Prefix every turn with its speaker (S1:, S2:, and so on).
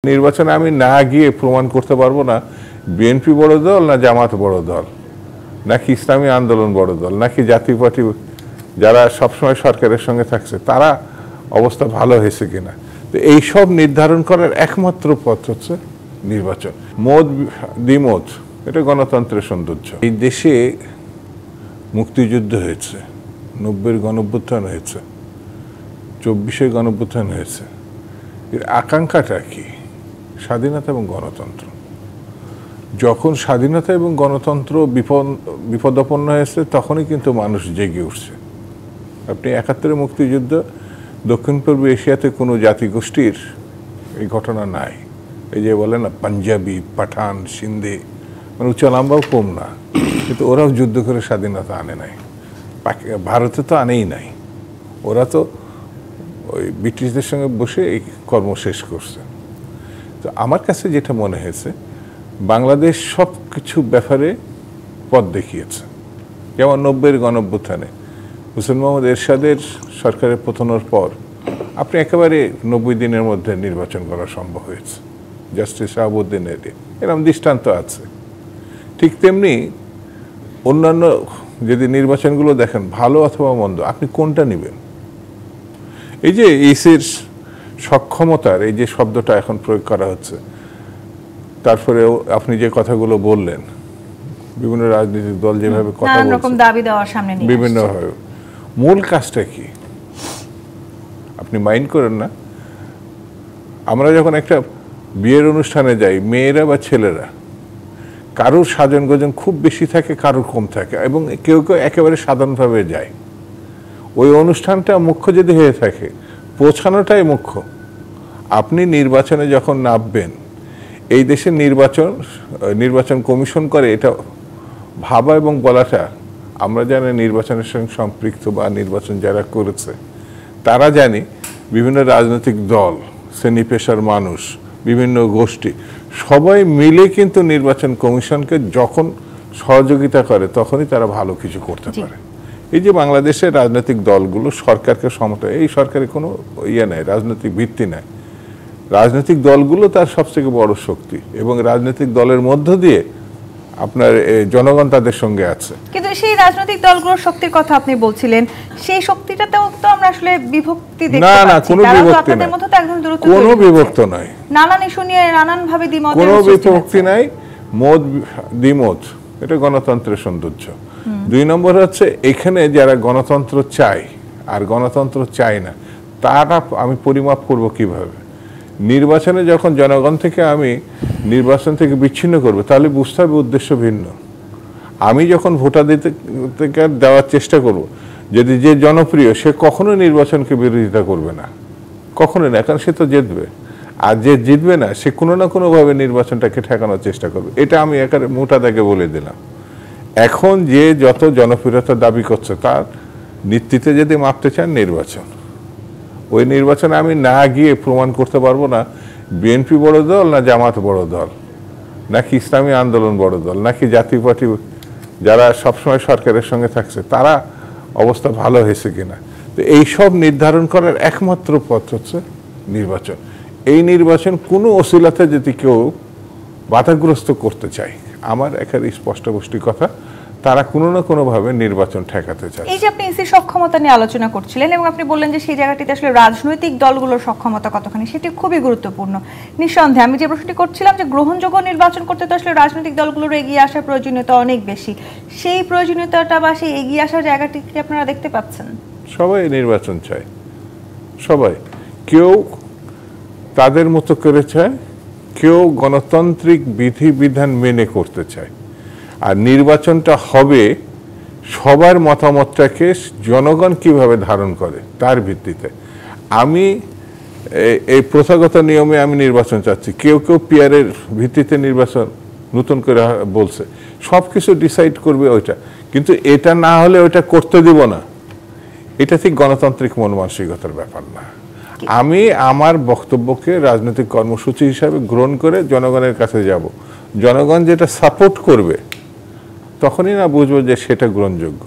S1: নির্বাচনে আমি না গিয়ে প্রমাণ করতে পারবো না বিএনপি বড় দল না জামাত বড় দল নাকি ইসলামী আন্দোলন বড় দল নাকি জাতীয় পার্টি যারা সবসময় সরকারের সঙ্গে থাকছে তারা অবস্থা ভালো হয়েছে কিনা। তো এইসব নির্ধারণ করার একমাত্র পথ হচ্ছে নির্বাচন। মত দ্বিমত এটা গণতন্ত্রের সৌন্দর্য। এই দেশে মুক্তিযুদ্ধ হয়েছে, 90-এর গণঅভ্যুত্থান হয়েছে, 24-এর গণঅভ্যুত্থান হয়েছে। এর আকাঙ্ক্ষাটা কি? স্বাধীনতা এবং গণতন্ত্র। যখন স্বাধীনতা এবং গণতন্ত্র বিপদাপন্ন হয়েছে তখনই কিন্তু মানুষ জেগে উঠছে। আপনি 71-এর মুক্তিযুদ্ধ দক্ষিণ পূর্ব এশিয়াতে কোনো জাতিগোষ্ঠীর এই ঘটনা নাই। এই যে বলে না পাঞ্জাবি, পাঠান, সিন্ধি, মানে উচ্চালাম্বাও কম না, কিন্তু ওরাও যুদ্ধ করে স্বাধীনতা আনে নাই। ভারতে তো আনেই নাই, ওরা তো ওই ব্রিটিশদের সঙ্গে বসে এই কর্ম শেষ করছে। তো আমার কাছে যেটা মনে হয়েছে বাংলাদেশ সব কিছু ব্যাপারে পথ দেখিয়েছে। যেমন 90-এর গণঅভ্যুত্থানে হোসেন মোহাম্মদ এরশাদের সরকারের পতনের পর আপনি একেবারে 90 দিনের মধ্যে নির্বাচন করা সম্ভব হয়েছে। জাস্টিস শাহাবুদ্দিনের এরকম দৃষ্টান্ত আছে। ঠিক তেমনি অন্যান্য যদি নির্বাচনগুলো দেখেন ভালো অথবা মন্দ, আপনি কোনটা নেবেন? এই যে ইসির সক্ষমতার এই যে শব্দটা এখন প্রয়োগ করা হচ্ছে, তারপরেও আপনি যে কথাগুলো বললেন, বিভিন্ন রাজনৈতিক দল যেভাবে কথা বলছে বিভিন্নভাবে, মূল কাজটা কি আপনি মাইন্ড করেন না? আমরা যখন একটা বিয়ের অনুষ্ঠানে যাই, মেয়েরা বা ছেলেরা কারোর সাজন গোজন খুব বেশি থাকে, কারোর কম থাকে, এবং কেউ কেউ একেবারে সাধারণভাবে যায়। ওই অনুষ্ঠানটা মুখ্য যদি হয়ে থাকে, পৌঁছানোটাই মুখ্য। আপনি নির্বাচনে যখন নামবেন, এই দেশের নির্বাচন কমিশন করে এটা ভাবা এবং বলাটা, আমরা জানি নির্বাচনের সঙ্গে সম্পৃক্ত বা নির্বাচন যারা করেছে তারা জানি, বিভিন্ন রাজনৈতিক দল, শ্রেণী পেশার মানুষ, বিভিন্ন গোষ্ঠী সবাই মিলে কিন্তু নির্বাচন কমিশনকে যখন সহযোগিতা করে তখনই তারা ভালো কিছু করতে পারে। এই যে বাংলাদেশের রাজনৈতিক দলগুলো সরকারকে সমর্থন, এই সরকারের কোনো নাই, রাজনৈতিক ভিত্তি নাই। রাজনৈতিক দলগুলো তার সবথেকে বড় শক্তি, এবং রাজনৈতিক দলের মধ্য দিয়ে আপনার জনগণ তাদের সঙ্গে আছে। কিন্তু
S2: সেই রাজনৈতিক দলগুলোর শক্তির কথা আপনি বলছিলেন, সেই শক্তিটাতেও তো আমরা আসলে বিভক্তি দেখতে
S1: পাচ্ছি। না, কোনো বিভক্তি নাই, কোনো বিভক্ত নাই,
S2: নানান ইস্যু নিয়ে নানান ভাবে দ্বিমত,
S1: কোনো বিভক্তি নাই। মত দ্বিমত এটা গণতন্ত্রের সৌন্দর্য। 2 নম্বর হচ্ছে এখানে যারা গণতন্ত্র চায় আর গণতন্ত্র চায় না, তারা আমি পরিমাপ করব কিভাবে? নির্বাচনে যখন জনগণ থেকে আমি নির্বাচন থেকে বিচ্ছিন্ন করবো, তাহলে বুঝতে হবে উদ্দেশ্য ভিন্ন। আমি যখন ভোটাধিকার দেওয়ার চেষ্টা করব, যদি যে জনপ্রিয় সে কখনো নির্বাচনকে বিরোধিতা করবে না, কখনোই না, কারণ সে তো জিতবে। আর যে জিতবে না সে কোনো না কোনোভাবে নির্বাচনটাকে ঠেকানোর চেষ্টা করবে। এটা আমি একেবারে মোটা দাগে বলে দিলাম। এখন যে যত জনপ্রিয়তা দাবি করছে তার নেতৃত্বে যদি মাপতে চান নির্বাচন, ওই নির্বাচনে আমি না গিয়ে প্রমাণ করতে পারবো না বিএনপি বড় দল না জামাত বড় দল নাকি ইসলামী আন্দোলন বড় দল নাকি জাতীয় পার্টি যারা সবসময় সরকারের সঙ্গে থাকছে তারা অবস্থা ভালো হয়েছে কিনা। তো এইসব নির্ধারণ করার একমাত্র পথ হচ্ছে নির্বাচন। এই নির্বাচন কোনো অসিলাতে যদি কেউ বাধাগ্রস্ত করতে চায়, আমার একেবারে স্পষ্টপুষ্টি কথা, তারা কোনো না কোনোভাবে নির্বাচন ঠেকাতে চায়।
S2: এই যে আপনি ইসির সক্ষমতা নিয়ে আলোচনা করছিলেন এবং আপনি বললেন যে সেই জায়গাটিতে আসলে রাজনৈতিক দলগুলোর সক্ষমতা কতখানি, সেটি খুবই গুরুত্বপূর্ণ। নিঃসন্দেহে আমি যে প্রশ্নটি করছিলাম যে গ্রহণযোগ্য নির্বাচন করতে তো আসলে রাজনৈতিক দলগুলোর এগিয়ে আসার প্রয়োজনীয়তা অনেক বেশি। সেই প্রয়োজনীয়তাটা বা সেই এগিয়ে আসার জায়গাটি কি আপনারা দেখতে পাচ্ছেন?
S1: সবাই নির্বাচন চায়, সবাই। কেউ তাদের মতো করে চায়, কেউ গণতান্ত্রিক বিধিবিধান মেনে করতে চায়। আর নির্বাচনটা হবে সবার মতামতটাকে জনগণ কিভাবে ধারণ করে তার ভিত্তিতে। আমি এই প্রথাগত নিয়মে আমি নির্বাচন চাচ্ছি, কেউ কেউ পিয়ারের ভিত্তিতে নির্বাচন নতুন করে বলছে, সব কিছু ডিসাইড করবে ওইটা, কিন্তু এটা না হলে ওইটা করতে দিব না, এটা ঠিক গণতান্ত্রিক মন মানসিকতার ব্যাপার না। আমি আমার বক্তব্যকে রাজনৈতিক কর্মসূচি হিসাবে গ্রহণ করে জনগণের কাছে যাব, জনগণ যেটা সাপোর্ট করবে তখনই না বুঝবো যে সেটা গ্রহণযোগ্য।